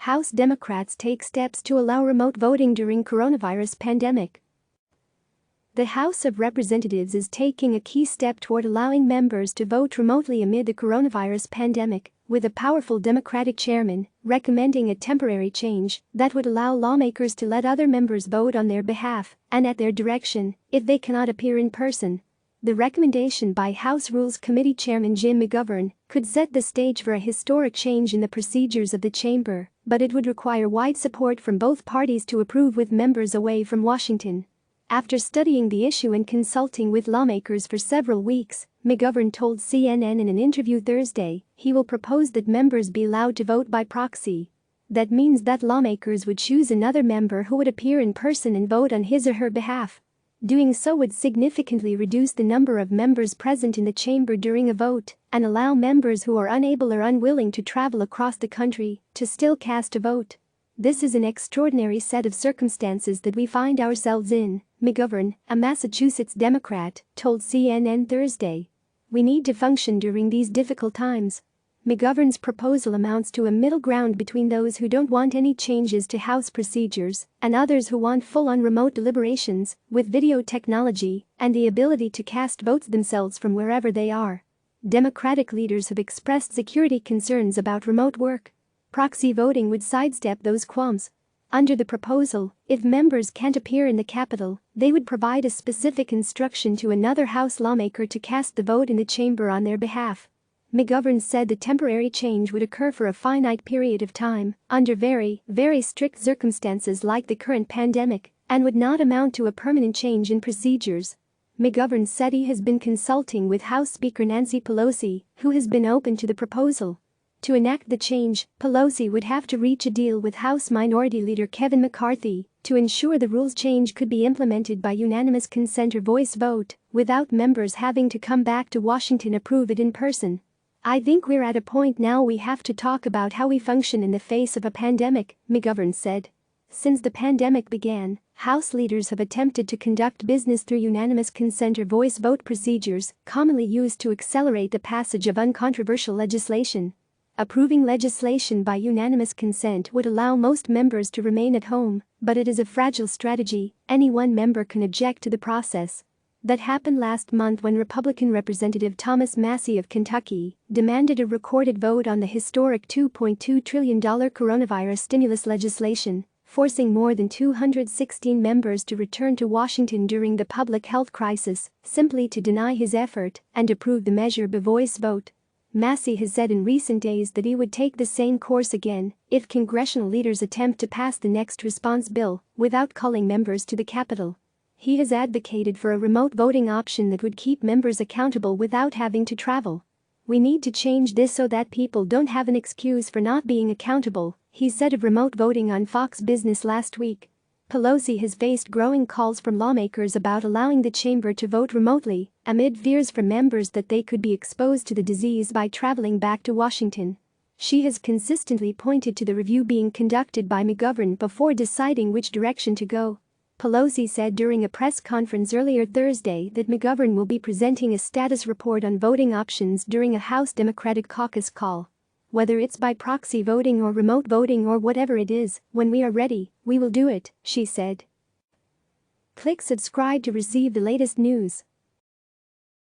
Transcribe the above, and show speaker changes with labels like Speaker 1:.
Speaker 1: House Democrats take steps to allow remote voting during coronavirus pandemic. The House of Representatives is taking a key step toward allowing members to vote remotely amid the coronavirus pandemic, with a powerful Democratic chairman recommending a temporary change that would allow lawmakers to let other members vote on their behalf and at their direction if they cannot appear in person. The recommendation by House Rules Committee Chairman Jim McGovern could set the stage for a historic change in the procedures of the chamber, but it would require wide support from both parties to approve with members away from Washington. After studying the issue and consulting with lawmakers for several weeks, McGovern told CNN in an interview Thursday he will propose that members be allowed to vote by proxy. That means that lawmakers would choose another member who would appear in person and vote on his or her behalf. Doing so would significantly reduce the number of members present in the chamber during a vote and allow members who are unable or unwilling to travel across the country to still cast a vote. "This is an extraordinary set of circumstances that we find ourselves in," McGovern, a Massachusetts Democrat, told CNN Thursday. "We need to function during these difficult times." McGovern's proposal amounts to a middle ground between those who don't want any changes to House procedures and others who want full-on remote deliberations with video technology and the ability to cast votes themselves from wherever they are. Democratic leaders have expressed security concerns about remote work. Proxy voting would sidestep those qualms. Under the proposal, if members can't appear in the Capitol, they would provide a specific instruction to another House lawmaker to cast the vote in the chamber on their behalf. McGovern said the temporary change would occur for a finite period of time, under very, very strict circumstances like the current pandemic, and would not amount to a permanent change in procedures. McGovern said he has been consulting with House Speaker Nancy Pelosi, who has been open to the proposal. To enact the change, Pelosi would have to reach a deal with House Minority Leader Kevin McCarthy to ensure the rules change could be implemented by unanimous consent or voice vote, without members having to come back to Washington to approve it in person. "I think we're at a point now we have to talk about how we function in the face of a pandemic," McGovern said. Since the pandemic began, House leaders have attempted to conduct business through unanimous consent or voice vote procedures, commonly used to accelerate the passage of uncontroversial legislation. Approving legislation by unanimous consent would allow most members to remain at home, but it is a fragile strategy. Any one member can object to the process. That happened last month when Republican Representative Thomas Massie of Kentucky demanded a recorded vote on the historic $2.2 trillion coronavirus stimulus legislation, forcing more than 216 members to return to Washington during the public health crisis, simply to deny his effort and approve the measure by voice vote. Massie has said in recent days that he would take the same course again if congressional leaders attempt to pass the next response bill without calling members to the Capitol. He has advocated for a remote voting option that would keep members accountable without having to travel. "We need to change this so that people don't have an excuse for not being accountable," he said of remote voting on Fox Business last week. Pelosi has faced growing calls from lawmakers about allowing the chamber to vote remotely, amid fears from members that they could be exposed to the disease by traveling back to Washington. She has consistently pointed to the review being conducted by McGovern before deciding which direction to go. Pelosi said during a press conference earlier Thursday that McGovern will be presenting a status report on voting options during a House Democratic caucus call. "Whether it's by proxy voting or remote voting or whatever it is, when we are ready, we will do it," she said. Click subscribe to receive the latest news.